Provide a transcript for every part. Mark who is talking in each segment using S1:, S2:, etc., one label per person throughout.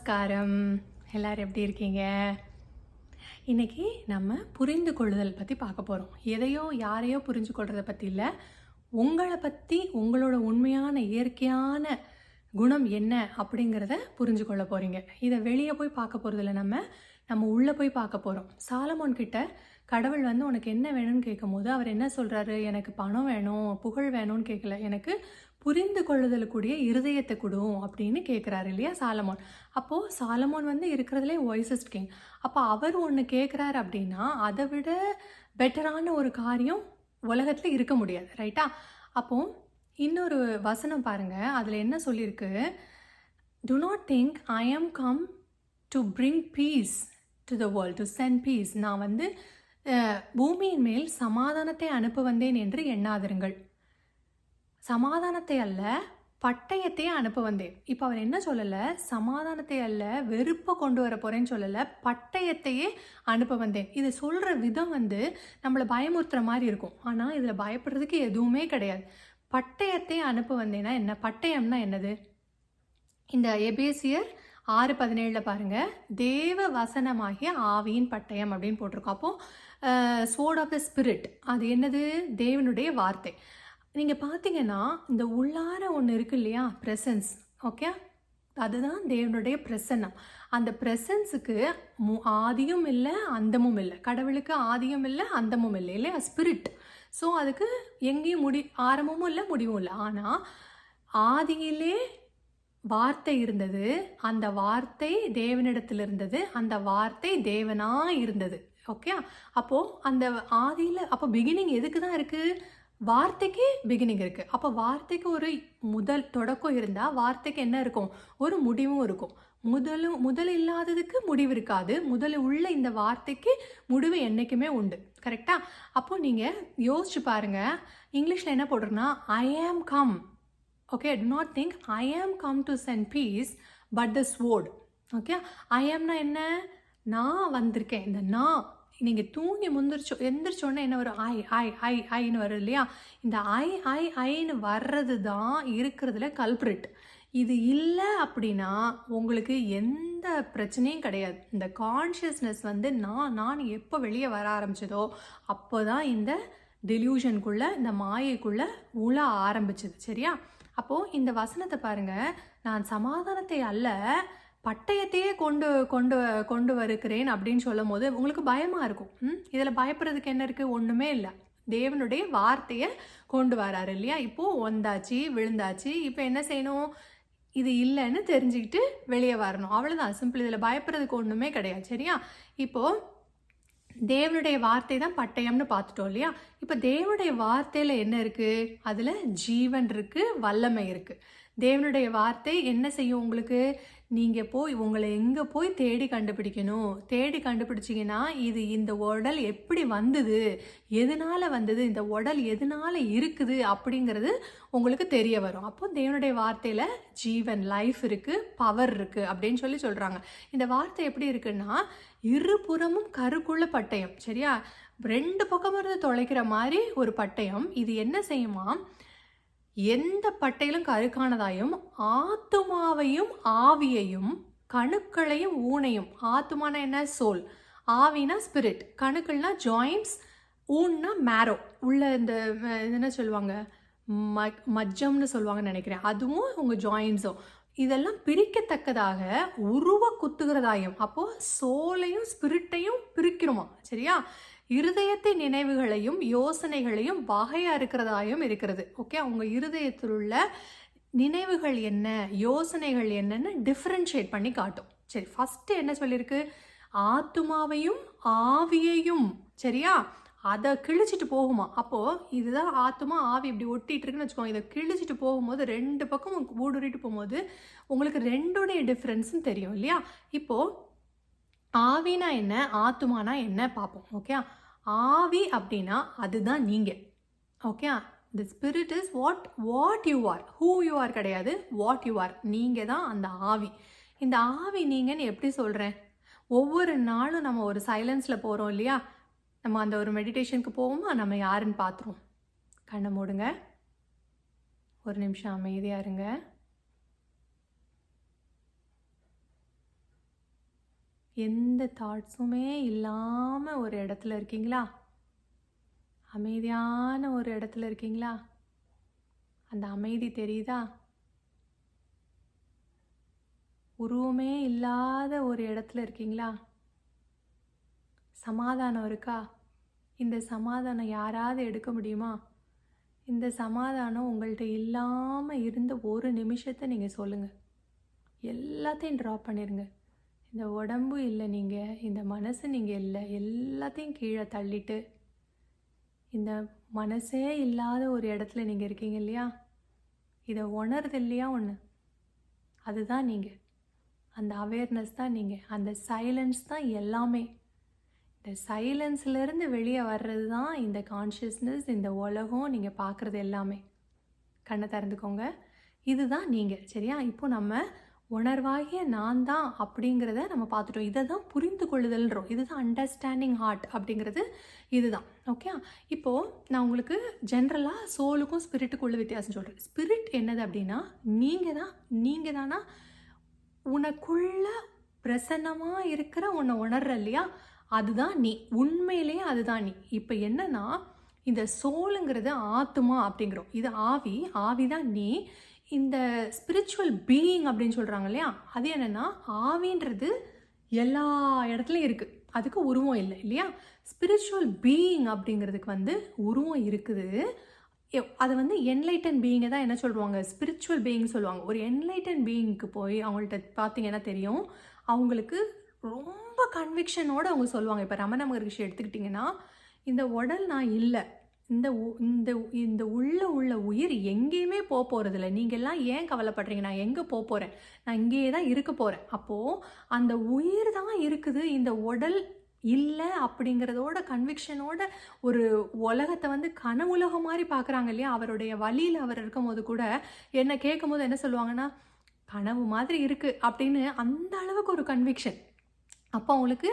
S1: நமஸ்காரம். எல்லாரும் எப்படி இருக்கீங்க? இன்னைக்கு நம்ம புரிந்து கொள்ளுதல் பற்றி பார்க்க போகிறோம். எதையோ யாரையோ புரிஞ்சு கொள்றதை பற்றி இல்லை, உங்களை பற்றி உங்களோட உண்மையான இயற்கையான குணம் என்ன அப்படிங்கிறத புரிஞ்சு கொள்ள போகிறீங்க. இதை வெளியே போய் பார்க்க போகிறதில்ல, நம்ம உள்ளே போய் பார்க்க போகிறோம். சாலமோன் கிட்ட கடவுள் உனக்கு என்ன வேணும்னு கேட்கும்போது அவர் என்ன சொல்கிறாரு? எனக்கு பணம் வேணும், புகழ் வேணும்னு கேட்கல, எனக்கு புரிந்து கொள்ளுதலுக்குரிய இருதயத்தை கொடும் அப்படின்னு கேட்குறாரு இல்லையா சாலமோன். அப்போது சாலமோன் இருக்கிறதுலே வாய்ஸஸ்ட் கிங். அப்போ அவர் ஒன்று கேட்குறாரு அப்படின்னா அதை விட பெட்டரான ஒரு காரியம் உலகத்தில் இருக்க முடியாது, ரைட்டா? அப்போது இன்னொரு வசனம் பாருங்கள், அதில் என்ன சொல்லியிருக்கு? To not think I am come to bring peace to the world, to send peace. நான் பூமியின் மேல் சமாதானத்தை அனுப்ப வந்தேன் என்று எண்ணாதிருங்கள். சமாதானத்தை அல்ல, பட்டயத்தையே அனுப்ப வந்தேன். இப்போ அவர் என்ன சொல்லலை? சமாதானத்தை அல்ல, வெறுப்பை கொண்டு வர போகிறேன்னு சொல்லலை, பட்டயத்தையே அனுப்ப வந்தேன். இதை சொல்கிற விதம் நம்மளை பயமுறுத்துகிற மாதிரி இருக்கும். ஆனால் இதில் பயப்படுறதுக்கு எதுவுமே கிடையாது. பட்டயத்தையே அனுப்ப வந்தேன்னா என்ன? பட்டயம்னா என்னது? இந்த எபேசியர் 6:17 பாருங்கள், தேவ வசனமாகிய ஆவியின் பட்டயம் அப்படின்னு போட்டிருக்கோம். அப்போது ஸ்வோர்ட் ஆஃப் த ஸ்பிரிட், அது என்னது? தேவனுடைய வார்த்தை. நீங்கள் பார்த்தீங்கன்னா இந்த உள்ளார ஒன்று இருக்கு இல்லையா, ப்ரெசன்ஸ், ஓகே, அதுதான் தேவனுடைய பிரசன்னம். அந்த ப்ரெசன்ஸுக்கு ஆதியும் இல்லை அந்தமும் இல்லை. கடவுளுக்கு ஆதியும் இல்லை அந்தமும் இல்லை இல்லையா, ஸ்பிரிட். ஸோ அதுக்கு எங்கேயும் ஆரம்பமும் இல்லை முடிவும் இல்லை. ஆனால் ஆதியிலே வார்த்தை இருந்தது, அந்த வார்த்தை தேவனிடத்தில் இருந்தது, அந்த வார்த்தை தேவனாக இருந்தது. ஓகே, அப்போது அந்த ஆதியில் அப்போ பிகினிங் எதுக்கு தான் இருக்குது? வார்த்தைக்கு பிகினிங் இருக்குது. அப்போ வார்த்தைக்கு ஒரு முதல் தொடக்கம் இருந்தால் வார்த்தைக்கு என்ன இருக்கும்? ஒரு முடிவும் இருக்கும். முதல் இல்லாததுக்கு முடிவு இருக்காது, முதல் உள்ள இந்த வார்த்தைக்கு முடிவு என்றைக்குமே உண்டு, கரெக்டாக? அப்போது நீங்கள் யோசிச்சு பாருங்கள், இங்கிலீஷில் என்ன போடுறேன்னா I am come, okay, do not think I am come to send peace but the sword. Okay, I ஆம்னா என்ன? நான் வந்திருக்கேன். இந்த நான் நீங்கள் தூங்கி எந்திரிச்சோடனே என்ன வரும்? ஐன்னு வரும் இல்லையா? இந்த ஐன்னு வர்றது தான் இருக்கிறதுல கல்ப்ரிட். இது இல்லை அப்படின்னா உங்களுக்கு எந்த பிரச்சனையும் கிடையாது. இந்த கான்ஷியஸ்னஸ் நான் எப்போ வெளியே வர ஆரம்பிச்சதோ அப்போ தான் இந்த டெலியூஷனுக்குள்ளே, இந்த மாயைக்குள்ளே உழ ஆரம்பிச்சது, சரியா? அப்போது இந்த வசனத்தை பாருங்கள், நான் சமாதானத்தை அல்ல பட்டயத்தையே கொண்டு கொண்டு கொண்டு வருகிறேன் அப்படின்னு சொல்லும் போது உங்களுக்கு பயமாக இருக்கும். இதில் பயப்படுறதுக்கு என்ன இருக்குது? ஒன்றுமே இல்லை. தேவனுடைய வார்த்தையை கொண்டு வராரு இல்லையா? இப்போது வந்தாச்சு, விழுந்தாச்சு, இப்போ என்ன செய்யணும்? இது இல்லைன்னு தெரிஞ்சுக்கிட்டு வெளியே வரணும், அவ்வளோதான், சிம்பிள். இதில் பயப்படுறதுக்கு ஒன்றுமே கிடையாது, சரியா? இப்போது தேவனுடைய வார்த்தை தான் பட்டயம்னு பார்த்துட்டோம் இல்லையா? இப்போ தேவனுடைய வார்த்தையில் என்ன இருக்குது? அதில் ஜீவன் இருக்குது, வல்லமை இருக்குது. தேவனுடைய வார்த்தை என்ன செய்யும் உங்களுக்கு? நீங்கள் உங்களை எங்கே போய் தேடி கண்டுபிடிக்கணும். தேடி கண்டுபிடிச்சிங்கன்னா இது இந்த உடல் எப்படி வந்தது, எதனால் வந்தது, இந்த உடல் எதனால் இருக்குது அப்படிங்கிறது உங்களுக்கு தெரிய வரும். அப்போ தேவனுடைய வார்த்தையில் ஜீவன், லைஃப் இருக்குது, பவர் இருக்குது அப்படின்னு சொல்கிறாங்க. இந்த வார்த்தை எப்படி இருக்குன்னா இருபுறமும் கருக்குள்ள பட்டயம், சரியா? 2 பக்கமும் இருந்து தொலைக்கிற மாதிரி ஒரு பட்டயம். இது என்ன செய்யுமா? எந்த பட்டையிலும் கருக்கானதாயும் ஆத்துமாவையும் ஆவியையும் கணுக்களையும் ஊனையும். ஆத்துமான என்ன? சோல். ஆவினா ஸ்பிரிட். கணுக்கள்னா ஜாயின்ட்ஸ். ஊன்னா மேரோ, உள்ள இந்த என்ன சொல்லுவாங்க, மஜ்ஜம்னு சொல்லுவாங்கன்னு நினைக்கிறேன், அதுவும் உங்கள் ஜாயின்ஸும். இதெல்லாம் பிரிக்கத்தக்கதாக உருவ குத்துகிறதாயும். அப்போது சோலையும் ஸ்பிரிட்டையும் பிரிக்கிறோமா, சரியா? இருதயத்தை நினைவுகளையும் யோசனைகளையும் வகையாக இருக்கிறதாயும் இருக்கிறது. ஓகே, உங்கள் இருதயத்தில் உள்ள நினைவுகள் என்ன, யோசனைகள் என்னன்னு டிஃப்ரென்ஷியேட் பண்ணி காட்டும். சரி, ஃபஸ்ட்டு என்ன சொல்லியிருக்கு? ஆத்துமாவையும் ஆவியையும், சரியா? அதை கிழிச்சிட்டு போகுமா. அப்போது இதுதான் ஆத்துமா ஆவி இப்படி ஒட்டிகிட்டு இருக்குன்னு வச்சுக்கோங்க. இதை கிழிச்சிட்டு போகும்போது 2 பக்கம் ஊடுருட்டு போகும்போது உங்களுக்கு 2உடைய டிஃப்ரென்ஸும் தெரியும் இல்லையா? இப்போது ஆவினா என்ன, ஆத்துமானா என்ன பார்ப்போம். ஓகே, ஆவி அப்படின்னா அதுதான் நீங்கள். Okay, the spirit is what you are. Who you are கிடையாது, வாட் யூ ஆர். நீங்கள் தான் அந்த ஆவி. இந்த ஆவி நீங்கன்னு எப்படி சொல்கிறேன்? ஒவ்வொரு நாளும் நம்ம ஒரு சைலன்ஸில் போகிறோம் இல்லையா? நம்ம அந்த ஒரு மெடிடேஷனுக்கு போவோமா, நம்ம யாருன்னு பார்த்துருவோம். கண்ணை மூடுங்க, ஒரு நிமிஷம் அமைதியாக இருங்க. எந்த தாட்ஸுமே இல்லாமல் ஒரு இடத்துல இருக்கீங்களா? அமைதியான ஒரு இடத்துல இருக்கீங்களா? அந்த அமைதி தெரியுதா? உருவமே இல்லாத ஒரு இடத்துல இருக்கீங்களா? சமாதானம் இருக்கா? இந்த சமாதானம் யாராவது எடுக்க முடியுமா? இந்த சமாதானம் உங்கள்கிட்ட இல்லாமல் இருந்த ஒரு நிமிஷத்தை நீங்கள் சொல்லுங்கள். எல்லாத்தையும் ட்ராப் பண்ணிடுங்க. இந்த உடம்பு இல்லை, நீங்கள் இந்த மனசு நீங்கள் இல்லை, எல்லாத்தையும் கீழே தள்ளிட்டு இந்த மனசே இல்லாத ஒரு இடத்துல நீங்கள் இருக்கீங்க இல்லையா? இதை உணர்றது இல்லையா ஒன்று? அதுதான் நீங்கள். அந்த அவேர்னஸ் தான் நீங்கள். அந்த சைலன்ஸ் தான் எல்லாமே. இந்த சைலன்ஸ்லேருந்து வெளியே வர்றது தான் இந்த கான்ஷியஸ்னஸ், இந்த உலகம், நீங்கள் பார்க்குறது எல்லாமே. கண்ணை திறந்துக்கோங்க. இதுதான் நீங்கள். சரியா? இப்போ நம்ம உணர்வாகிய நான் தான் அப்படிங்கிறத நம்ம பார்த்துட்டோம். இதை தான் புரிந்து கொள்ளுதல்ன்றோம். இதுதான் அண்டர்ஸ்டாண்டிங் ஹார்ட் அப்படிங்கிறது இதுதான். ஓகே, இப்போது நான் உங்களுக்கு ஜென்ரலாக சோலுக்கும் ஸ்பிரிட்டுக்கும் உள்ள வித்தியாசம் சொல்கிறேன். ஸ்பிரிட் என்னது அப்படின்னா நீங்கள் தானா உனக்குள்ள பிரசன்னமாக இருக்கிற உன்னை உணர்ற இல்லையா? அதுதான் நீ. உண்மையிலேயே அதுதான் நீ. இப்போ என்னன்னா, இந்த சோலுங்கிறது ஆத்மா அப்படிங்கிறோம். இது ஆவி தான் நீ. இந்த ஸ்பிரிச்சுவல் பீயிங் அப்படின்னு சொல்கிறாங்க இல்லையா? அது என்னென்னா, ஆவின்றது எல்லா இடத்துலையும் இருக்குது. அதுக்கு உருவம் இல்லை இல்லையா? ஸ்பிரிச்சுவல் பீயிங் அப்படிங்கிறதுக்கு உருவம் இருக்குது. அதை என்லைட்டன் பீயிங்கை தான் என்ன சொல்லுவாங்க? ஸ்பிரிச்சுவல் பீயிங் சொல்லுவாங்க. ஒரு என்லைட்டன் பீயிங்க்கு போய் அவங்கள்ட்ட பார்த்தீங்கன்னா தெரியும், அவங்களுக்கு ரொம்ப கன்விக்ஷனோடு அவங்க சொல்லுவாங்க. இப்போ ரமண மகரிஷி எடுத்துக்கிட்டிங்கன்னா, இந்த உடல் நான் இல்லை, இந்த இந்த இந்த உள்ள உயிர் எங்கேயுமே போகிறதில்ல, நீங்கள்லாம் ஏன் கவலைப்படுறீங்க? நான் எங்கே போகிறேன்? நான் இங்கேயே தான் இருக்க போகிறேன். அப்போது அந்த உயிர் தான் இருக்குது, இந்த உடல் இல்லை அப்படிங்கிறதோட கன்விக்ஷனோட ஒரு உலகத்தை கனவுலகம் மாதிரி பார்க்குறாங்க இல்லையா? அவருடைய வழியில் அவர் இருக்கும்போது கூட என்ன கேட்கும்போது என்ன சொல்லுவாங்கன்னா, கனவு மாதிரி இருக்குது அப்படின்னு, அந்த அளவுக்கு ஒரு கன்விக்ஷன். அப்போ அவங்களுக்கு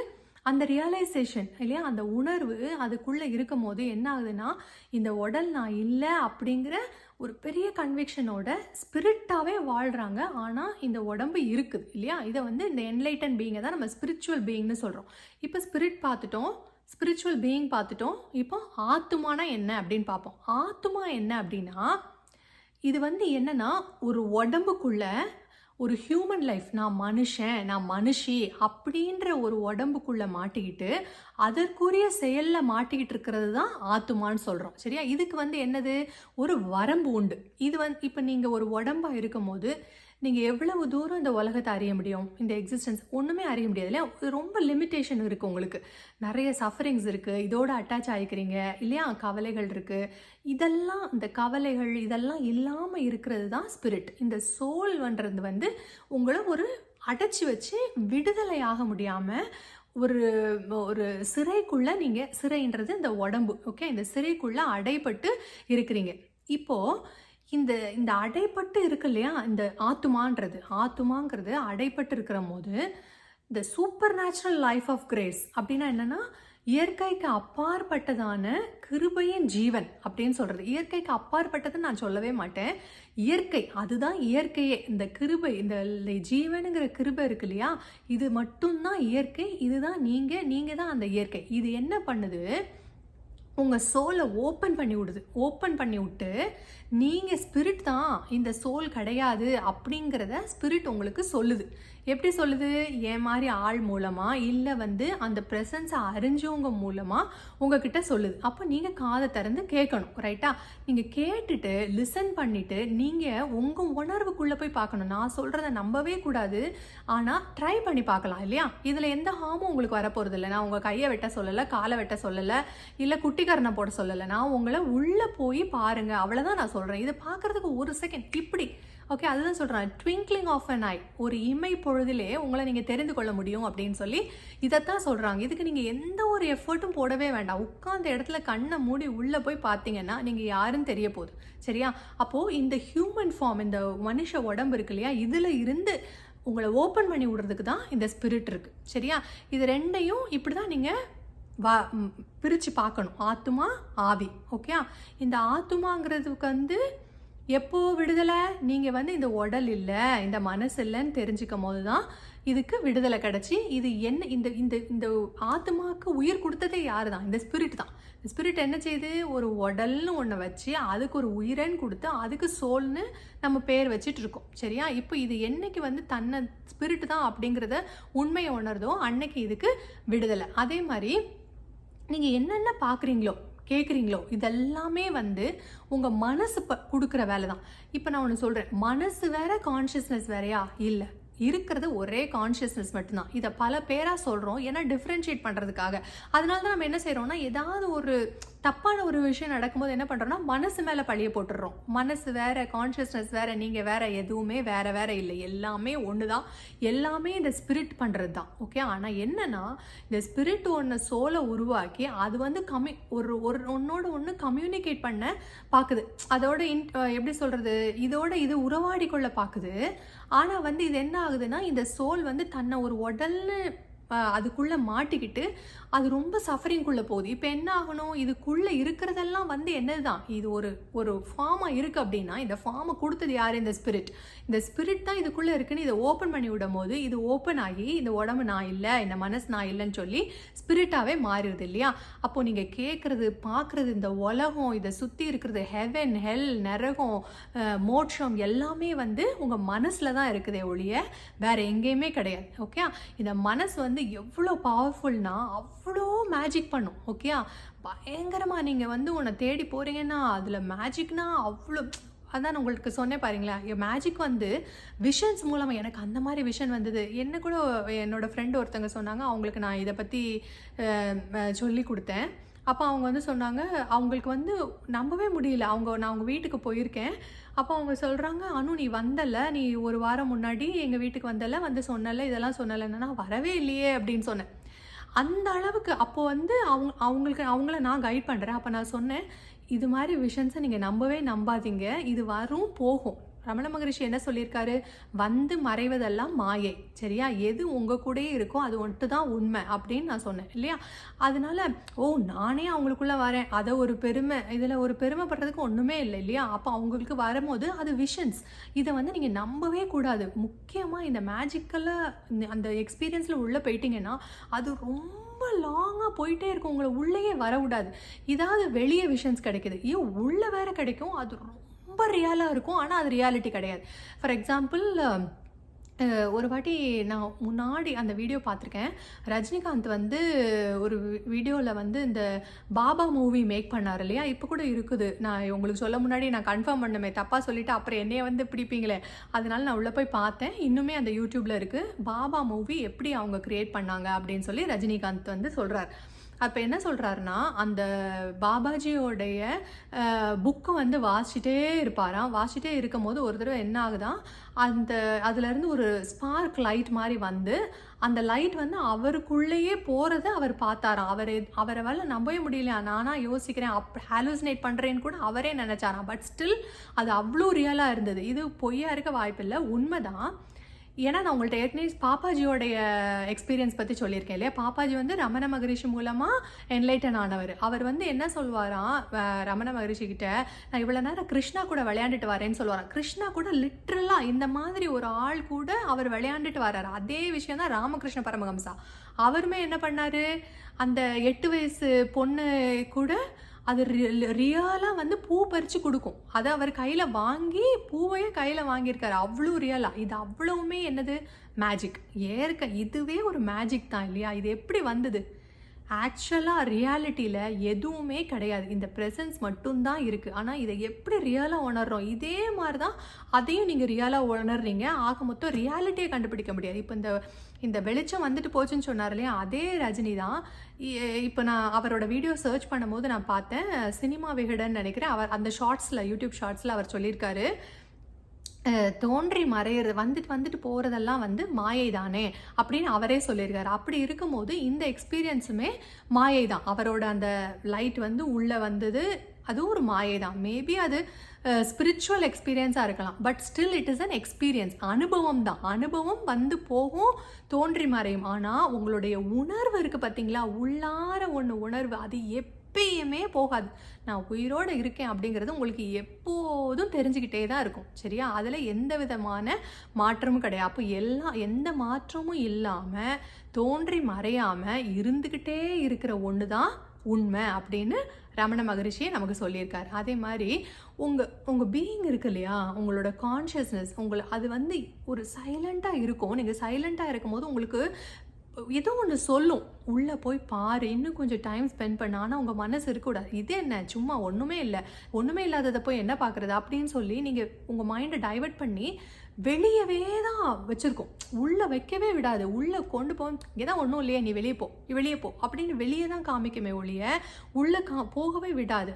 S1: அந்த ரியலைசேஷன் இல்லையா, அந்த உணர்வு அதுக்குள்ளே இருக்கும் போது என்ன ஆகுதுன்னா, இந்த உடல் நான் இல்லை அப்படிங்கிற ஒரு பெரிய கன்விக்ஷனோட ஸ்பிரிட்டாகவே வாழ்கிறாங்க. ஆனால் இந்த உடம்பு இருக்குது இல்லையா? இதை இந்த என்லைட்டன் பீயிங்கை தான் நம்ம ஸ்பிரிச்சுவல் பீயிங்னு சொல்கிறோம். இப்போ ஸ்பிரிட் பார்த்துட்டோம், ஸ்பிரிச்சுவல் பீயிங் பார்த்துட்டோம். இப்போ ஆத்துமானா என்ன அப்படின்னு பார்ப்போம். ஆத்துமா என்ன அப்படின்னா, இது என்னன்னா, ஒரு உடம்புக்குள்ள ஒரு ஹியூமன் லைஃப், நான் மனுஷன், நான் மனுஷி அப்படின்ற ஒரு உடம்புக்குள்ளே மாட்டிக்கிட்டு அதற்குரிய செயலில் மாட்டிக்கிட்டு இருக்கிறது தான் ஆத்துமான்னு சொல்கிறோம். சரியா? இதுக்கு என்னது, ஒரு வரம்பு உண்டு. இது இப்போ நீங்கள் ஒரு உடம்பாக இருக்கும் போது நீங்கள் எவ்வளவு தூரம் இந்த உலகத்தை அறிய முடியும்? இந்த எக்ஸிஸ்டன்ஸ் ஒன்றுமே அறிய முடியாது இல்லையா? ரொம்ப லிமிட்டேஷன் இருக்குது உங்களுக்கு. நிறைய சஃபரிங்ஸ் இருக்குது, இதோடு அட்டாச் ஆகிக்கிறீங்க இல்லையா? கவலைகள் இருக்குது. இதெல்லாம், இந்த கவலைகள் இதெல்லாம் இல்லாமல் இருக்கிறது தான் ஸ்பிரிட். இந்த சோல்ன்றது உங்களை ஒரு அடைச்சி வச்சு விடுதலை ஆக முடியாமல் ஒரு ஒரு சிறைக்குள்ளே, நீங்கள் சிறைன்றது இந்த உடம்பு, ஓகே, இந்த சிறைக்குள்ளே அடைப்பட்டு இருக்கிறீங்க. இப்போது இந்த இந்த அடைப்பட்டு இருக்கு இல்லையா, இந்த ஆத்துமாங்கிறது அடைப்பட்டு இருக்கிற போது இந்த supernatural life of grace அப்படின்னா என்னென்னா, இயற்கைக்கு அப்பாற்பட்டதான கிருபையின் ஜீவன் அப்படின்னு சொல்கிறது. இயற்கைக்கு அப்பாற்பட்டதுன்னு நான் சொல்லவே மாட்டேன். இயற்கை, அதுதான் இயற்கையே. இந்த கிருபை, இந்த ஜீவனுங்கிற கிருபை இருக்கு இல்லையா, இது மட்டும்தான் இயற்கை. இதுதான் நீங்கள் தான் அந்த இயற்கை. இது என்ன பண்ணுது, உங்கள் சோலை ஓப்பன் பண்ணி விட்டு நீங்கள் ஸ்பிரிட் தான், இந்த சோல் கிடையாது அப்படிங்கிறத ஸ்பிரிட் உங்களுக்கு சொல்லுது. எப்படி சொல்லுது? என் மாதிரி ஆள் மூலமாக, இல்லை அந்த ப்ரெசன்ஸை அறிஞ்சவங்க மூலமாக உங்ககிட்ட சொல்லுது. அப்போ நீங்கள் காதை திறந்து கேட்கணும். ரைட்டா? நீங்கள் கேட்டுட்டு லிசன் பண்ணிவிட்டு நீங்கள் உங்கள் உணர்வுக்குள்ளே போய் பார்க்கணும். நான் சொல்கிறத நம்பவே கூடாது, ஆனால் ட்ரை பண்ணி பார்க்கலாம் இல்லையா? இதில் எந்த ஹார்மும் உங்களுக்கு வரப்போகிறது இல்லை. நான் உங்கள் கையை வெட்ட சொல்லலை, காலை வெட்ட சொல்லலை, இல்லை குட்டிக்கரணை போட சொல்லலை. நான் உங்களை உள்ளே போய் பாருங்கள், அவ்வளோதான் நான் சொல்கிறேன். இதை பார்க்குறதுக்கு ஒரு செகண்ட் இப்படி, ஓகே, அதுதான் சொல்கிறேன். ட்விங்க்லிங் ஆஃப் அன் ஐ, ஒரு இமை பொழுதிலே உங்களை நீங்கள் தெரிந்து கொள்ள முடியும் அப்படின்னு சொல்லி இதைத்தான் சொல்கிறாங்க. இதுக்கு நீங்கள் எந்த ஒரு எஃபர்ட்டும் போடவே வேண்டாம். உட்காந்த இடத்துல கண்ணை மூடி உள்ளே போய் பார்த்தீங்கன்னா நீங்கள் யாருன்னு தெரிய போகுது. சரியா? அப்போது இந்த ஹியூமன் ஃபார்ம், இந்த மனுஷ உடம்பு இருக்கு இல்லையா, இதில் இருந்து உங்களை ஓப்பன் பண்ணி விடுறதுக்கு தான் இந்த ஸ்பிரிட் இருக்குது. சரியா? இது ரெண்டையும் இப்படி தான் நீங்கள் பிரித்து பார்க்கணும். ஆத்துமா, ஆவி. ஓகே, இந்த ஆத்துமாங்கிறதுக்கு எப்போ விடுதலை? நீங்கள் இந்த உடல் இல்லை, இந்த மனசு இல்லைன்னு தெரிஞ்சுக்கும் போது தான் இதுக்கு விடுதலை கிடச்சி இது என்ன இந்த இந்த இந்த ஆத்மாவுக்கு உயிர் கொடுத்ததே யார் தான்? இந்த ஸ்பிரிட் தான். இந்த ஸ்பிரிட் என்ன செய்யுது? ஒரு உடல்னு ஒன்றை வச்சு அதுக்கு ஒரு உயிரன்னு கொடுத்து அதுக்கு சோல்னு நம்ம பேர் வச்சுட்டு இருக்கோம். சரியா? இப்போ இது என்னைக்கு வந்து தன்னை ஸ்பிரிட் தான் அப்படிங்கிறத உண்மையை உணர்தோ அன்னைக்கு இதுக்கு விடுதலை. அதே மாதிரி நீங்கள் என்னென்ன பார்க்குறீங்களோ கேட்குறீங்களோ இதெல்லாமே வந்து உங்கள் மனசு கொடுக்குற வேலை தான். இப்போ நான் ஒன்று சொல்கிறேன், மனசு வேற கான்ஷியஸ்னஸ் வேறையா? இல்லை, இருக்கிறது ஒரே கான்ஷியஸ்னஸ் மட்டும்தான். இதை பல பேராக சொல்கிறோம், ஏன்னா டிஃப்ரென்ஷியேட் பண்ணுறதுக்காக. அதனால தான் நம்ம என்ன செய்கிறோம்னா, ஏதாவது ஒரு தப்பான ஒரு விஷயம் நடக்கும்போது என்ன பண்ணுறோம்னா மனசு மேலே பழிய போட்டுடுறோம். மனசு வேறு, கான்ஷியஸ்னஸ் வேறு, நீங்கள் வேறு, எதுவுமே வேறு வேறு இல்லை, எல்லாமே ஒன்று தான். எல்லாமே இந்த ஸ்பிரிட் பண்ணுறது தான். ஓகே, ஆனால் என்னென்னா இந்த ஸ்பிரிட் ஒன்று சோலை உருவாக்கி அது வந்து ஒன்னோட ஒன்று கம்யூனிகேட் பண்ண பார்க்குது. அதோட எப்படி சொல்கிறது, இதோட இது உறவாடி கொள்ள பார்க்குது. ஆனால் வந்து இது என்ன ஆகுதுன்னா, இந்த சோல் வந்து தன்னை ஒரு உடல்னு அதுக்குள்ளே மாட்டிக்கிட்டு அது ரொம்ப சஃபரிங்குள்ளே போகுது. இப்போ என்ன ஆகணும், இதுக்குள்ளே இருக்கிறதெல்லாம் வந்து என்னது தான், இது ஒரு ஃபார்மாக இருக்குது அப்படின்னா இந்த ஃபார்மை கொடுத்தது யார்? இந்த ஸ்பிரிட். இந்த ஸ்பிரிட் தான் இதுக்குள்ளே இருக்குன்னு இதை ஓப்பன் பண்ணி விடும் போது இது ஓப்பன் ஆகி இந்த உடம்பு நான் இல்லை, இந்த மனசு நான் இல்லைன்னு சொல்லி ஸ்பிரிட்டாகவே மாறிடுது இல்லையா? அப்போது நீங்கள் கேட்குறது, பார்க்குறது, இந்த உலகம், இதை சுற்றி இருக்கிறது, ஹெவன், ஹெல், நரகம், மோட்சம் எல்லாமே வந்து உங்கள் மனசில் தான் இருக்குதே ஒழிய வேறு எங்கேயுமே கிடையாது. ஓகே, இந்த மனசு வந்து எவ்வளோ பவர்ஃபுல்னா அவ்வளோ மேஜிக் பண்ணும். ஓகே, பயங்கரமாக நீங்கள் வந்து உன்னை தேடி போகிறீங்கன்னா அதில் மேஜிக்னா அவ்வளோ. அதான் நான் உங்களுக்கு சொன்னேன் பாருங்களேன், மேஜிக் வந்து விஷன்ஸ் மூலமாக. எனக்கு அந்த மாதிரி விஷன் வந்தது. என்ன கூட என்னோடய ஃப்ரெண்டு ஒருத்தங்க சொன்னாங்க, அவங்களுக்கு நான் இதை பற்றி சொல்லி கொடுத்தேன். அப்போ அவங்க வந்து சொன்னாங்க, அவங்களுக்கு வந்து நம்பவே முடியல. நான் அவங்க வீட்டுக்கு போயிருக்கேன். அப்போ அவங்க சொல்கிறாங்க, அனு நீ வந்தல, நீ ஒரு வாரம் முன்னாடி எங்கள் வீட்டுக்கு வந்தல, வந்து சொன்னல, இதெல்லாம் சொன்னலன்னா நான் வரவே இல்லையே அப்படின்னு சொன்னேன். அந்த அளவுக்கு அப்போது வந்து அவங்கள நான் கைட் பண்ணுறேன். அப்போ நான் சொன்னேன், இது மாதிரி விஷன்ஸை நீங்கள் நம்பவே நம்பாதீங்க, இது வரும் போகும். ரமண மகரிஷி என்ன சொல்லியிருக்காரு, வந்து மறைவதெல்லாம் மாயை. சரியா? எது உங்கள் கூடயே இருக்கோ அது ஒன்று தான் உண்மை அப்படின்னு நான் சொன்னேன் இல்லையா? அதனால நானே அவங்களுக்குள்ளே வரேன், அதை ஒரு பெருமை, இதில் ஒரு பெருமைப்படுறதுக்கு ஒன்றுமே இல்லை இல்லையா? அப்போ அவங்களுக்கு வரும்போது அது விஷன்ஸ். இதை வந்து நீங்கள் நம்பவே கூடாது. முக்கியமாக இந்த மேஜிக்கலாக அந்த எக்ஸ்பீரியன்ஸில் உள்ளே போயிட்டீங்கன்னா அது ரொம்ப லாங்காக போயிட்டே இருக்கும், உங்களை உள்ளேயே வர விடாது. இதாவது வெளியே விஷன்ஸ் கிடைக்குது, உள்ளே வேற கிடைக்கும், அது ரொம்ப ரியாலாக இருக்கும், ஆனால் அது ரியாலிட்டி கிடையாது. ஃபார் எக்ஸாம்பிள், ஒரு வாட்டி நான் முன்னாடி அந்த வீடியோ பார்த்துருக்கேன். ரஜினிகாந்த் வந்து ஒரு வீடியோவில் வந்து இந்த பாபா மூவி மேக் பண்ணார் இல்லையா? இப்போ கூட இருக்குது. நான் உங்களுக்கு சொல்ல முன்னாடி நான் கன்ஃபார்ம் பண்ணுமே, தப்பாக சொல்லிவிட்டு அப்புறம் என்னைய வந்து பிடிப்பீங்களே, அதனால நான் உள்ளே போய் பார்த்தேன். இன்னுமே அந்த யூடியூப்பில் இருக்குது. பாபா மூவி எப்படி அவங்க க்ரியேட் பண்ணாங்க அப்படின்னு சொல்லி ரஜினிகாந்த் வந்து சொல்கிறார். அப்போ என்ன சொல்கிறாருன்னா, அந்த பாபாஜியோடைய புக்கை வந்து வாசிச்சுட்டே இருப்பாராம். வாசிச்சுட்டே இருக்கும் போது ஒரு தடவை என்ன ஆகுதான், அதுலேருந்து ஒரு ஸ்பார்க் லைட் மாதிரி வந்து அந்த லைட் வந்து அவருக்குள்ளேயே போகிறத அவர் பார்த்தாராம். அவரை நம்பவே முடியலையா, நானாக யோசிக்கிறேன், ஹாலுசினேட் பண்ணுறேன்னு கூட அவரே நினச்சாராம். பட் ஸ்டில் அது அவ்வளோ ரியலாக இருந்தது. இது பொய்யா இருக்க வாய்ப்பில்லை, உண்மைதான். ஏன்னா நான் உங்கள்கிட்ட ஏற்கனவே பாப்பாஜியோடைய எக்ஸ்பீரியன்ஸ் பற்றி சொல்லியிருக்கேன் இல்லையா? பாப்பாஜி வந்து ரமண மகரிஷி மூலமாக என்லைட்டன் ஆனவர். அவர் வந்து என்ன சொல்வாராம் ரமண மகரிஷி கிட்ட, நான் இவ்வளோ நேரம் கிருஷ்ணா கூட விளையாண்டுட்டு வரேன்னு சொல்லுவாராம். கிருஷ்ணா கூட லிட்ரலாக இந்த மாதிரி ஒரு ஆள் கூட அவர் விளையாண்டுட்டு வர்றாரு. அதே விஷயம் தான் ராமகிருஷ்ண பரமஹம்சா. அவருமே என்ன பண்ணார், அந்த 8 வயசு பொண்ணு கூட அது ரியலாக வந்து பூ பறித்து கொடுக்கும். அதை அவர் கையில் வாங்கி பூவையே கையில் வாங்கியிருக்காரு. அவ்வளோ ரியலாக. இது அவ்வளவுமே என்னது, மேஜிக். இதுவே ஒரு மேஜிக் தான் இல்லையா? இது எப்படி வந்தது? ஆக்சுவலாக ரியாலிட்டியில் எதுவுமே கிடையாது, இந்த ப்ரெசன்ஸ் மட்டும்தான் இருக்குது. ஆனால் இதை எப்படி ரியலாக உணர்றோம், இதே மாதிரி தான் அதையும் நீங்கள் ரியலாக உணர்றீங்க. ஆக மொத்தம் ரியாலிட்டியை கண்டுபிடிக்க முடியாது. இப்போ இந்த வெளிச்சம் வந்துட்டு போச்சுன்னு சொன்னார் இல்லையா, அதே ரஜினி தான். இப்போ நான் அவரோட வீடியோ சர்ச் பண்ணும்போது நான் பார்த்தேன், சினிமா விகடன் நினைக்கிறேன், அவர் அந்த ஷார்ட்ஸில், யூடியூப் ஷார்ட்ஸில் அவர் சொல்லியிருக்காரு, தோன்றி மறையிறது வந்துட்டு போகிறதெல்லாம் வந்து மாயை தானே அப்படின்னு அவரே சொல்லியிருக்காரு. அப்படி இருக்கும்போது இந்த எக்ஸ்பீரியன்ஸுமே மாயை தான். அவரோட அந்த லைட் வந்து உள்ளே வந்தது, அதுவும் ஒரு மாயை தான். மேபி அது ஸ்பிரிச்சுவல் எக்ஸ்பீரியன்ஸாக இருக்கலாம், but still it is an experience. அனுபவம் தான். அனுபவம் வந்து போகும், தோன்றி மறையும். ஆனால் உங்களுடைய உணர்வு இருக்குது பார்த்தீங்களா, உள்ளார ஒன்று உணர்வு, அது எப்பயுமே போகாது. நான் உயிரோடு இருக்கேன் அப்படிங்கிறது உங்களுக்கு எப்போதும் தெரிஞ்சுக்கிட்டே தான் இருக்கும். சரியா? அதில் எந்த விதமான மாற்றமும் கிடையாது. அப்போ எந்த மாற்றமும் இல்லாமல் தோன்றி மறையாமல் இருந்துக்கிட்டே இருக்கிற ஒன்று தான் உண்மை அப்படின்னு ரமண மகரிஷியே நமக்கு சொல்லியிருக்காரு. அதே மாதிரி உங்கள் பீயிங் இருக்கு இல்லையா, உங்களோட கான்ஷியஸ்னஸ் அது வந்து ஒரு சைலண்ட்டாக இருக்கும். நீங்கள் சைலண்ட்டாக இருக்கும் போது உங்களுக்கு ஏதோ ஒன்று சொல்லும், உள்ளே போய் பாரு, இன்னும் கொஞ்சம் டைம் ஸ்பெண்ட் பண்ண. ஆனால் உங்கள் மனசு இருக்கக்கூடாது, இது என்ன சும்மா ஒன்றுமே இல்லாததை போய் என்ன பார்க்குறது அப்படின்னு சொல்லி நீங்கள் உங்கள் மைண்டை டைவர்ட் பண்ணி வெளியவே தான் வச்சுருக்கோம். உள்ளே வைக்கவே விடாது. உள்ளே கொண்டு ஏதான் ஒன்றும் இல்லையா, நீ வெளியே போ அப்படின்னு வெளியே தான் காமிக்குமே ஒழிய உள்ளே போகவே விடாது.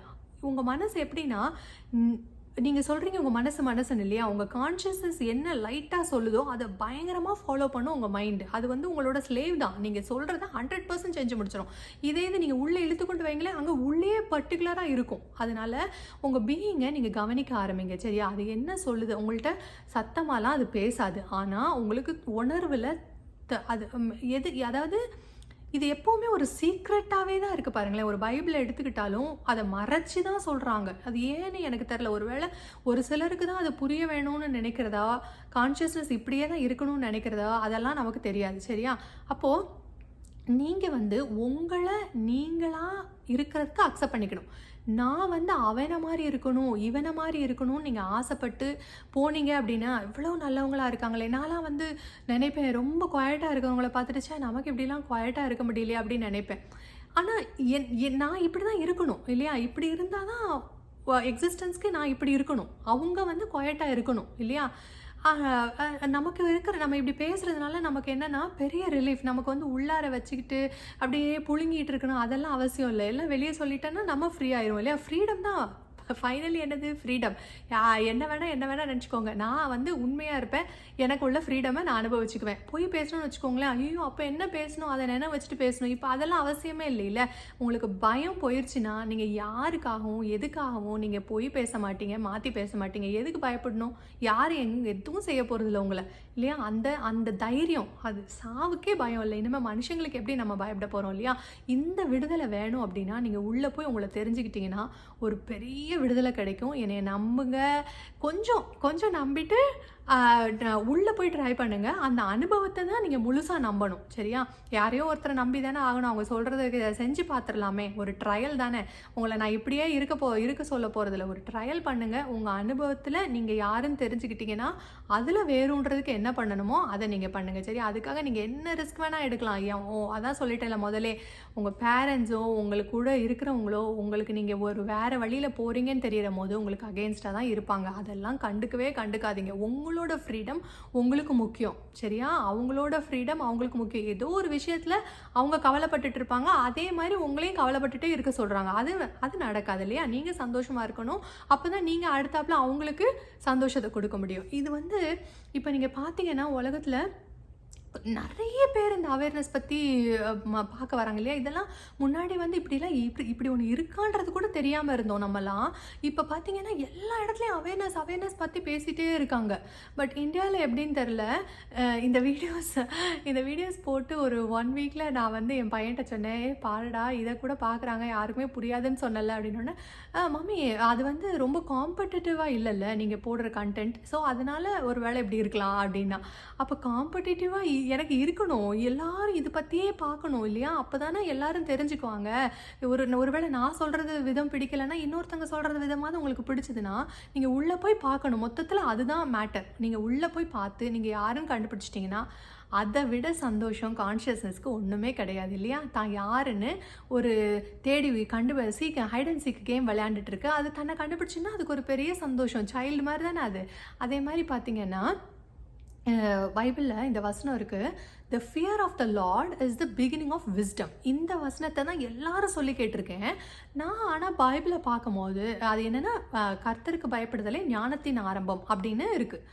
S1: உங்கள் மனசு எப்படின்னா, நீங்கள் சொல்கிறீங்க உங்கள் மனசுன்னு இல்லையா, உங்கள் கான்ஷியஸ்னஸ் என்ன லைட்டாக சொல்லுதோ அதை பயங்கரமாக ஃபாலோ பண்ணும் உங்கள் மைண்டு. அது வந்து உங்களோட ஸ்லேவ் தான். நீங்கள் சொல்கிறத 100% செஞ்சு முடிச்சிடும். இதே இது நீங்கள் உள்ளே இழுத்து கொண்டு வைங்களேன், அங்கே உள்ளே பர்டிகுலராக இருக்கும். அதனால் உங்கள் பீயிங்கை நீங்கள் கவனிக்க ஆரம்பிங்க. சரியா? அது என்ன சொல்லுது, உங்கள்கிட்ட சத்தமாலாம் அது பேசாது. ஆனால் உங்களுக்கு உணர்வில் அது அதாவது இது எப்போவுமே ஒரு சீக்ரெட்டாகவே தான் இருக்குது பாருங்களேன். ஒரு பைபிளை எடுத்துக்கிட்டாலும் அதை மறைச்சி தான் சொல்கிறாங்க. அது ஏன்னு எனக்கு தெரில. ஒருவேளை ஒரு சிலருக்கு தான் அது புரிய வேணும்னு நினைக்கிறதா, கான்ஷியஸ்னஸ் இப்படியே தான் இருக்கணும்னு நினைக்கிறதா, அதெல்லாம் நமக்கு தெரியாது. சரியா? அப்போது நீங்கள் வந்து உங்களை நீங்களாக இருக்கிறதுக்கு அக்செப்ட் பண்ணிக்கணும். நான் வந்து அவனை மாதிரி இருக்கணும், இவனை மாதிரி இருக்கணும்னு நீங்கள் ஆசைப்பட்டு போனீங்க அப்படின்னா, இவ்வளோ நல்லவங்களாக இருக்காங்களே. நான்லாம் வந்து நினைப்பேன், ரொம்ப குவாய்ட்டாக இருக்கவங்கள பார்த்துட்டுச்சா நமக்கு இப்படிலாம் குவாய்ட்டாக இருக்க முடியலையே அப்படின்னு நினைப்பேன். ஆனால் நான் இப்படி தான் இருக்கணும் இல்லையா? இப்படி இருந்தால் தான் எக்ஸிஸ்டன்ஸ்க்கு நான் இப்படி இருக்கணும். அவங்க வந்து குவாய்ட்டாக இருக்கணும் இல்லையா? நமக்கு நம்ம இப்படி பேசுகிறதுனால நமக்கு என்னென்னா பெரிய ரிலீஃப். நமக்கு வந்து உள்ளார வச்சுக்கிட்டு அப்படியே புழுங்கிட்டு இருக்கணும், அதெல்லாம் அவசியம் இல்லை. எல்லாம் வெளியே சொல்லிட்டேன்னா நம்ம ஃப்ரீ ஆயிரும் இல்லையா? ஃப்ரீடம் தான் ஃபைனலி என்னது, ஃப்ரீடம். என்ன வேணால் நினச்சிக்கோங்க. நான் வந்து உண்மையாக இருப்பேன், எனக்கு உள்ள ஃப்ரீடமை நான் அனுபவிச்சுக்குவேன். போய் பேசணும்னு வச்சுக்கோங்களேன், ஐயோ அப்போ என்ன பேசணும், அதை நினைவு வச்சுட்டு பேசணும். இப்போ அதெல்லாம் அவசியமே இல்லை. உங்களுக்கு பயம் போயிடுச்சுன்னா நீங்கள் யாருக்காகவும் எதுக்காகவும் நீங்கள் போய் பேச மாட்டீங்க, மாற்றி பேச மாட்டீங்க. எதுக்கு பயப்படணும்? யார் எதுவும் செய்ய போகிறதில்ல உங்களை இல்லையா? அந்த தைரியம், அது சாவுக்கே பயம் இல்லை. இனிமேல் மனுஷங்களுக்கு எப்படி நம்ம பயப்பட போகிறோம் இல்லையா? இந்த விடுதலை வேணும் அப்படின்னா நீங்கள் உள்ளே போய் உங்களை தெரிஞ்சுக்கிட்டீங்கன்னா ஒரு பெரிய விடுதலை கிடைக்கும். என்னை நம்புங்க. கொஞ்சம் நம்பிட்டு உள்ளே போய் ட்ரை பண்ணுங்கள். அந்த அனுபவத்தை தான் நீங்கள் முழுசாக நம்பணும். சரியா? யாரையோ ஒருத்தரை நம்பி தானே ஆகணும். அவங்க சொல்கிறதுக்கு செஞ்சு பார்த்துடலாமே, ஒரு ட்ரையல் தானே. உங்களை நான் இப்படியே இருக்க சொல்ல போகிறதில்ல. ஒரு ட்ரையல் பண்ணுங்கள். உங்கள் அனுபவத்தில் நீங்கள் யாருன்னு தெரிஞ்சுக்கிட்டீங்கன்னா அதில் வேறுன்றதுக்கு என்ன பண்ணணுமோ அதை நீங்கள் பண்ணுங்கள். சரி? அதுக்காக நீங்கள் என்ன ரிஸ்க் வேணால் எடுக்கலாம். அதான் சொல்லிட்டேன்ல முதலே, உங்கள் பேரண்ட்ஸோ உங்களுக்கு கூட இருக்கிறவங்களோ உங்களுக்கு நீங்கள் ஒரு வேறு வழியில் போகிறீங்கன்னு தெரிகிற போது உங்களுக்கு அகெயின்ஸ்டாக தான் இருப்பாங்க. அதெல்லாம் கண்டுக்காதீங்க. உங்களோட ஃப்ரீடம் உங்களுக்கு முக்கியம். சரியா? அவங்களோட ஃப்ரீடம் அவங்களுக்கு முக்கியம். ஏதோ ஒரு விஷயத்தில் அவங்க கவலைப்பட்டுட்டு இருப்பாங்க, அதே மாதிரி உங்களையும் கவலைப்பட்டுட்டே இருக்க சொல்கிறாங்க. அது நடக்காது இல்லையா? நீங்கள் சந்தோஷமாக இருக்கணும். அப்போ தான் நீங்கள் அடுத்தாப்புல அவங்களுக்கு சந்தோஷத்தை கொடுக்க முடியும். இது வந்து இப்போ நீங்கள் பார்த்தீங்கன்னா உலகத்தில் நிறைய பேர் இந்த அவேர்னஸ் பற்றி பார்க்க வராங்க இல்லையா? இதெல்லாம் முன்னாடி வந்து இப்படி ஒன்று இருக்கான்றது கூட தெரியாமல் இருந்தோம் நம்மலாம். இப்போ பார்த்தீங்கன்னா எல்லா இடத்துலையும் அவேர்னஸ் பற்றி பேசிகிட்டே இருக்காங்க. பட் இந்தியாவில் எப்படின்னு தெரில. இந்த வீடியோஸ் போட்டு ஒரு 1 வீக்கில் நான் வந்து என் பையன்கிட்ட சொன்னேன், பாருடா இதை கூட பார்க்குறாங்க, யாருக்குமே புரியாதுன்னு சொன்னல அப்படின்னோடனே, மம்மி அது வந்து ரொம்ப காம்படிட்டிவாக இல்லைல்ல நீங்கள் போடுற கண்டென்ட், ஸோ அதனால் ஒரு வேளை இப்படி இருக்கலாம் அப்படின்னா. அப்போ காம்படிட்டிவாக எனக்கு இருக்கணும், எல்லாரும் இது பற்றியே பார்க்கணும் இல்லையா? அப்போ தானே எல்லாரும் தெரிஞ்சுக்குவாங்க. ஒருவேளை நான் சொல்கிறது விதம் பிடிக்கலைன்னா இன்னொருத்தவங்க சொல்கிறது விதமாக உங்களுக்கு பிடிச்சதுன்னா நீங்கள் உள்ளே போய் பார்க்கணும். மொத்தத்தில் அதுதான் மேட்டர். நீங்கள் உள்ளே போய் பார்த்து நீங்கள் யாருன்னு கண்டுபிடிச்சிட்டிங்கன்னா அதை விட சந்தோஷம் கான்ஷியஸ்னஸ்க்கு ஒன்றுமே கிடையாது இல்லையா? தான் யாருன்னு ஒரு ஹைட் அண்ட் சீக் கேம் விளையாண்டுட்டு இருக்கு, அது தன்னை கண்டுபிடிச்சுன்னா அதுக்கு ஒரு பெரிய சந்தோஷம். சைல்டு மாதிரி தானே அது. அதே மாதிரி பார்த்தீங்கன்னா பைபிளில் இந்த வசனம் இருக்குது, the fear of the lord is the beginning of wisdom. இந்த வசனத்தை தான் எல்லாரும் சொல்லி கேட்டிருக்கேன் நான். ஆனால் பைபிளை பார்க்கும்போது அது என்னென்னா, கர்த்தருக்கு பயப்படுதலே ஞானத்தின் ஆரம்பம் அப்படின்னு இருக்குது.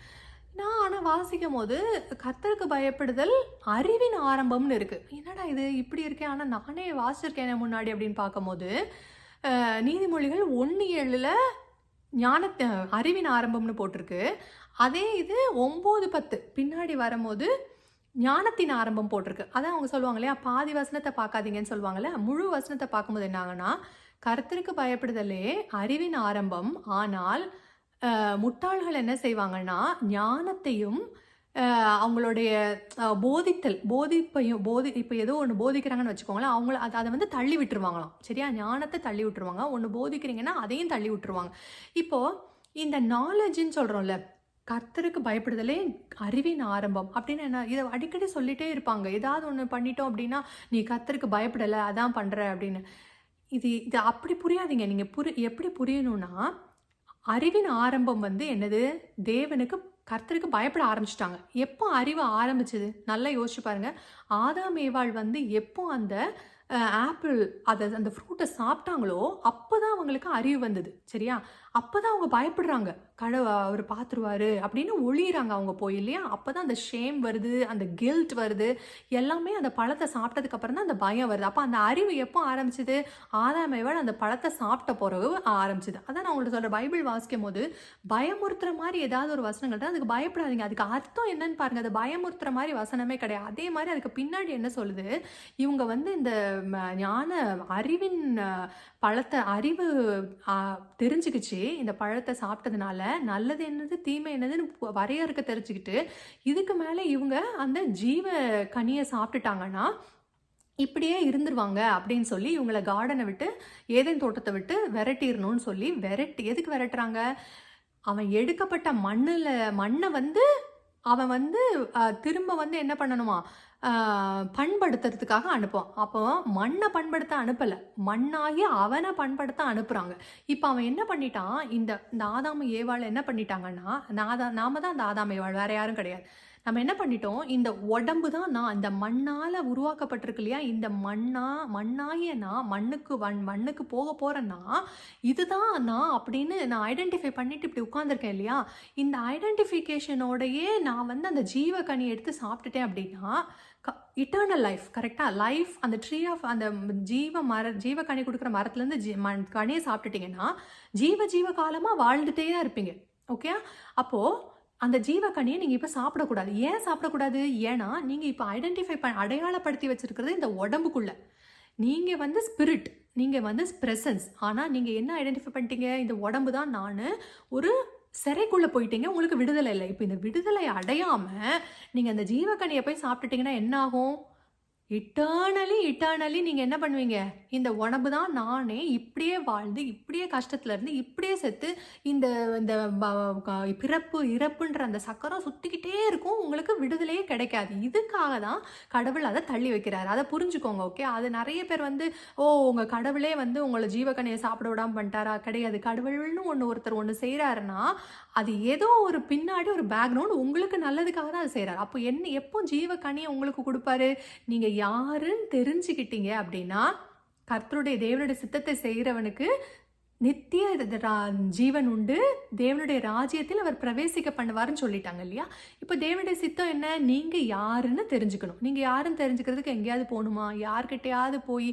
S1: நான் ஆனால் வாசிக்கும் போது கர்த்தருக்கு பயப்படுதல் அறிவின் ஆரம்பம்னு இருக்குது. என்னடா இது இப்படி இருக்கேன், ஆனால் நானே வாசிச்சிருக்கேன் முன்னாடி அப்படின்னு பார்க்கும்போது நீதிமொழிகள் 1:7 அறிவின் ஆரம்பம்னு போட்டிருக்கு. அதே இது 9:10 பின்னாடி வரும்போது ஞானத்தின் ஆரம்பம் போட்டிருக்கு. அதான் அவங்க சொல்லுவாங்க இல்லையா, பாதி வசனத்தை பார்க்காதீங்கன்னு சொல்லுவாங்கள்ல. முழு வசனத்தை பார்க்கும்போது என்ன ஆகுனா, கர்த்தருக்கு பயப்படுதலே அறிவின் ஆரம்பம். ஆனால் முட்டாள்கள் என்ன செய்வாங்கன்னா, ஞானத்தையும் அவங்களுடைய போதிப்பையும் இப்ப ஏதோ ஒண்ணு போதிக்கிறாங்கன்னு வச்சுக்கோங்களேன், அத வந்து தள்ளி விட்டுருவாங்களாம். சரியா? ஞானத்த தள்ளி விட்டுருவாங்க. ஒண்ணு போதிக்கிறீங்கன்னா, அதையும் தள்ளி விட்டுருவாங்க. இப்போ இந்த நாலேட்ஜ்ன்னு சொல்றோம்ல, கர்த்தருக்கு பயப்படுதலே அறிவின் ஆரம்பம் அப்படின்னு என்ன? இத அடிக்கடி சொல்லிட்டே இருப்பாங்க. ஏதாவது ஒண்ணு பண்ணிட்டோம் அப்படின்னா, "நீ கர்த்தருக்கு பயப்படல, அதான் பண்ற" அப்படின்னு. இது அப்படி புரியாதீங்க. நீங்க எப்படி புரியணும்னா, அறிவின் ஆரம்பம் வந்து என்னது? கர்த்தருக்கு பயப்பட ஆரம்பிச்சுட்டாங்க. எப்போ அறிவு ஆரம்பிச்சது? நல்லா யோசிச்சு பாருங்க. ஆதாம், ஏவாள் வந்து எப்போ அந்த ஆப்பிள் அந்த ஃப்ரூட்ட சாப்பிட்டாங்களோ, அப்பதான் அவங்களுக்கு அறிவு வந்தது. சரியா? அப்பதான் அவங்க பயப்படுறாங்க. அவரு பார்த்துருவாரு அப்படின்னு ஒளியிறாங்க அவங்க போய் இல்லையா? அப்பதான் அந்த ஷேம் வருது, அந்த கில்ட் வருது. எல்லாமே அந்த பழத்த சாப்பிட்டதுக்கு அப்புறம் தான் அந்த பயம் வருது. அப்ப அந்த அறிவு எப்போ ஆரம்பிச்சது? ஆதாம், ஏவாள் அந்த பழத்த சாப்பிட்ட பிறகு ஆரம்பிச்சது. அதான் நான் உங்களுக்கு சொல்றேன். பைபிள் வாசிக்கும்போது பயமுறுத்துற மாரி ஏதாவது ஒரு வசனங்கள் தான், அதுக்கு பயப்படாதீங்க. அதுக்கு அர்த்தம் என்னன்னு பாருங்க. அது பயமுறுத்துற மாரி வசனமே கிடையாது. அதே மாரி அதுக்கு பின்னாடி என்ன சொல்லுது? இவங்க வந்து இந்த ஞான அறிவின் அறிவு தெரிஞ்சுக்கிச்சு. இந்த பழத்தை சாப்பிட்டதுனால நல்லது என்னது, தீமை என்னதுன்னு வரையறுக்க தெரிஞ்சுக்கிட்டு, இதுக்கு மேல இவங்க அந்த ஜீவ கனியை சாப்பிட்டுட்டாங்கன்னா இப்படியே இருந்துருவாங்க அப்படின்னு சொல்லி இவங்கள கார்டனை விட்டு, ஏதேன் தோட்டத்தை விட்டு விரட்டிடணும்னு சொல்லி எதுக்கு விரட்டுறாங்க? அவன் எடுக்கப்பட்ட மண்ணை வந்து அவன் வந்து திரும்ப வந்து என்ன பண்ணணுமா? பண்படுத்துறதுக்காக அனுப்புவான். அப்போ மண்ணை பண்படுத்த அனுப்பலை, மண்ணாகி அவனை பண்படுத்த அனுப்புகிறாங்க. இப்போ அவன் என்ன பண்ணிட்டான்? இந்த ஆதாம் ஏவாள் என்ன பண்ணிட்டாங்கன்னா, நாம தான் அந்த ஆதாம் ஏவாள், வேற யாரும் கிடையாது. நம்ம என்ன பண்ணிட்டோம்? இந்த உடம்பு தான் நான், இந்த மண்ணால் உருவாக்கப்பட்டிருக்கு இல்லையா? இந்த மண்ணாகிய நான் மண்ணுக்கு போக போகிறேன்னா, இதுதான் நான் அப்படின்னு நான் ஐடென்டிஃபை பண்ணிட்டு இப்படி உட்காந்துருக்கேன் இல்லையா? இந்த ஐடென்டிஃபிகேஷனோடையே நான் வந்து அந்த ஜீவ கனி எடுத்து சாப்பிட்டுட்டேன் அப்படின்னா, இட்டர்னல் லைஃப். கரெக்டாக? லைஃப் அந்த ட்ரீ ஆஃப் அந்த ஜீவ கனி கொடுக்குற மரத்துலேருந்து கனியை சாப்பிட்டுட்டிங்கன்னா, ஜீவ காலமாக வாழ்ந்துட்டே தான் இருப்பீங்க. ஓகே? அப்போது அந்த ஜீவக்கனியை நீங்கள் இப்போ சாப்பிடக்கூடாது. ஏன் சாப்பிடக்கூடாது? ஏன்னா நீங்கள் இப்போ அடையாளப்படுத்தி வச்சிருக்கிறது இந்த உடம்புக்குள்ள. நீங்கள் வந்து ஸ்பிரிட், நீங்கள் வந்து ப்ரெசன்ஸ். ஆனால் நீங்கள் என்ன ஐடென்டிஃபை பண்ணிட்டீங்க? இந்த உடம்பு தான் நான். ஒரு சிறைக்குள்ளே போயிட்டீங்க. உங்களுக்கு விடுதலை இல்லை. இப்போ இந்த விடுதலை அடையாமல் நீங்கள் அந்த ஜீவக்கனியை போய் சாப்பிட்டுட்டிங்கன்னா என்ன ஆகும்? இட்டர்னலி நீங்கள் என்ன பண்ணுவீங்க? இந்த உடம்பு தான் நானே, இப்படியே வாழ்ந்து, இப்படியே கஷ்டத்துல இருந்து, இப்படியே செத்து, இந்த இந்த பிறப்பு இறப்புன்ற அந்த சக்கரம் சுற்றிக்கிட்டே இருக்கும். உங்களுக்கு விடுதலையே கிடைக்காது. இதுக்காக தான் கடவுள் அதை தள்ளி வைக்கிறாரு. அதை புரிஞ்சுக்கோங்க. ஓகே? அது நிறைய பேர் வந்து, உங்கள் கடவுளே வந்து உங்களை ஜீவக்கனியை சாப்பிட விடாமல் பண்ணிட்டாரா? கிடையாது. கடவுள்னு ஒருத்தர் ஒன்று செய்கிறாருன்னா, அது ஏதோ ஒரு பின்னாடி ஒரு பேக்ரவுண்ட் உங்களுக்கு நல்லதுக்காக தான் அது செய்கிறார். அப்போ எப்போ ஜீவக்கனியை உங்களுக்கு கொடுப்பாரு? நீங்கள் யாருன்னு தெரிஞ்சுக்கிட்டீங்க அப்படின்னா, கர்த்தருடைய தேவனுடைய சித்தத்தை செய்கிறவனுக்கு நித்திய ஜீவன் உண்டு, தேவனுடைய ராஜ்யத்தில் அவர் பிரவேசிக்க பண்ணுவாருன்னு சொல்லிட்டாங்க இல்லையா? இப்போ தேவனுடைய சித்தம் என்ன? நீங்கள் யாருன்னு தெரிஞ்சுக்கணும். நீங்கள் யாருன்னு தெரிஞ்சுக்கிறதுக்கு எங்கேயாவது போகணுமா? யார்கிட்டையாவது போய்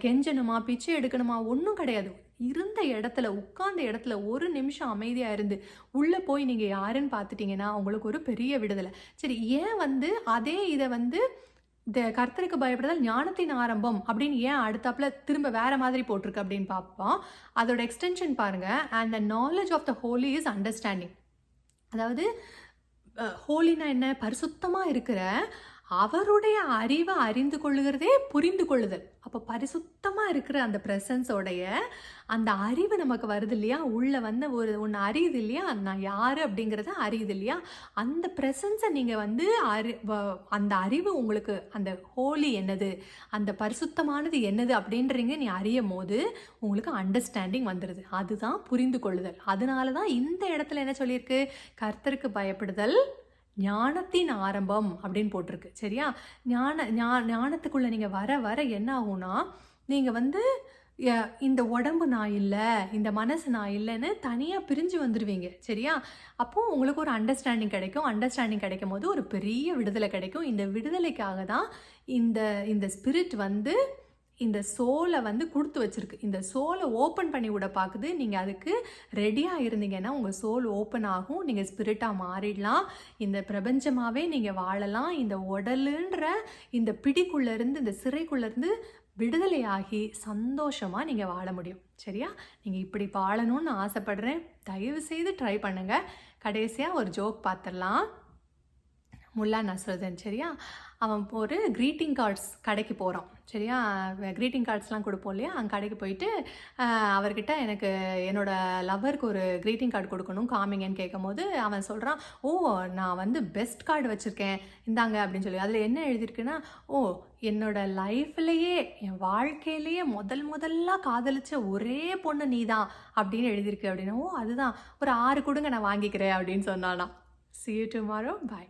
S1: கெஞ்சணுமா? பிச்சை எடுக்கணுமா? ஒன்றும் கிடையாது. இருந்த இடத்துல, உட்கார்ந்த இடத்துல ஒரு நிமிஷம் அமைதியாக இருந்து உள்ளே போய் நீங்கள் யாருன்னு பார்த்துட்டிங்கன்னா உங்களுக்கு ஒரு பெரிய விடுதலை. சரி, ஏன் வந்து அதே இதை வந்து கர்த்தருக்கு பயப்படுதல் ஞானத்தின் ஆரம்பம் அப்படின்னு ஏன் அடுத்தாப்புல திரும்ப வேற மாதிரி போட்டிருக்கு அப்படின்னு பார்ப்போம். அதோட எக்ஸ்டென்ஷன் பாருங்க. And the knowledge of the holy is understanding. அதாவது ஹோலினா என்ன? பரிசுத்தமாக இருக்கிற அவருடைய அறிவை அறிந்து கொள்ளுகிறதே புரிந்து கொள்ளுதல். அப்போ பரிசுத்தமாக இருக்கிற அந்த ப்ரெசன்ஸோடைய அந்த அறிவு நமக்கு வருது இல்லையா? உள்ளே வந்து ஒன்று அறியுது இல்லையா? நான் யார் அப்படிங்கிறத அறியுது இல்லையா? அந்த ப்ரெசன்ஸை நீங்கள் வந்து அந்த அறிவு உங்களுக்கு, அந்த ஹோலி என்னது, அந்த பரிசுத்தமானது என்னது அப்படின்றீங்க நீ அறியும் போது உங்களுக்கு அண்டர்ஸ்டாண்டிங் வந்துடுது. அதுதான் புரிந்து கொள்ளுதல். அதனால தான் இந்த இடத்துல என்ன சொல்லியிருக்கு? கர்த்தருக்கு பயப்படுதல் ஞானத்தின் ஆரம்பம் அப்படின்னு போட்டிருக்கு. சரியா? ஞானத்துக்குள்ளே நீங்கள் வர என்ன ஆகும்னா, நீங்கள் வந்து இந்த உடம்பு நான் இல்லை, இந்த மனசு நான் இல்லைன்னு தனியாக பிரிஞ்சு வந்துடுவீங்க. சரியா? அப்போது உங்களுக்கு ஒரு அண்டர்ஸ்டாண்டிங் கிடைக்கும். அண்டர்ஸ்டாண்டிங் கிடைக்கும் போது ஒரு பெரிய விடுதலை கிடைக்கும். இந்த விடுதலைக்காக தான் இந்த ஸ்பிரிட் வந்து இந்த சோலை வந்து கொடுத்து வச்சிருக்கு. இந்த சோலை ஓப்பன் பண்ணி விட பார்க்குது. நீங்கள் அதுக்கு ரெடியாக இருந்தீங்கன்னா உங்கள் சோல் ஓப்பன் ஆகும். நீங்கள் ஸ்பிரிட்டாக மாறிடலாம். இந்த பிரபஞ்சமாகவே நீங்கள் வாழலாம். இந்த உடலுன்ற இந்த பிடிக்குள்ளேருந்து, இந்த சிறைக்குள்ளேருந்து விடுதலையாகி சந்தோஷமாக நீங்கள் வாழ முடியும். சரியா? நீங்கள் இப்படி வாழணும்னு ஆசைப்படுறேன். தயவு செய்து ட்ரை பண்ணுங்கள். கடைசியாக ஒரு ஜோக் பார்த்துடலாம். முல்லா நஸ்ருதீன், சரியா? அவன் ஒரு க்ரீட்டிங் கார்ட்ஸ் கடைக்கு போகிறான். சரியா? க்ரீட்டிங் கார்ட்ஸ்லாம் கொடுப்போம் இல்லையா? அங்கே கடைக்கு போயிட்டு அவர்கிட்ட எனக்கு என்னோடய லவ்வருக்கு ஒரு க்ரீட்டிங் கார்டு கொடுக்கணும், காமிங்கன்னு கேட்கும்போது அவன் சொல்கிறான், ஓ நான் வந்து பெஸ்ட் கார்டு வச்சுருக்கேன், இந்தாங்க அப்படின்னு சொல்லி. அதில் என்ன எழுதியிருக்குன்னா, ஓ என்னோடய லைஃப்லேயே, என் வாழ்க்கையிலேயே முதல்ல காதலிச்ச ஒரே பொண்ணு நீ தான் அப்படின்னு எழுதியிருக்கு அப்படின்னா, ஓ அதுதான், ஒரு 6 கொடுங்க நான் வாங்கிக்கிறேன் அப்படின்னு சொன்னானா. See you tomorrow. Bye.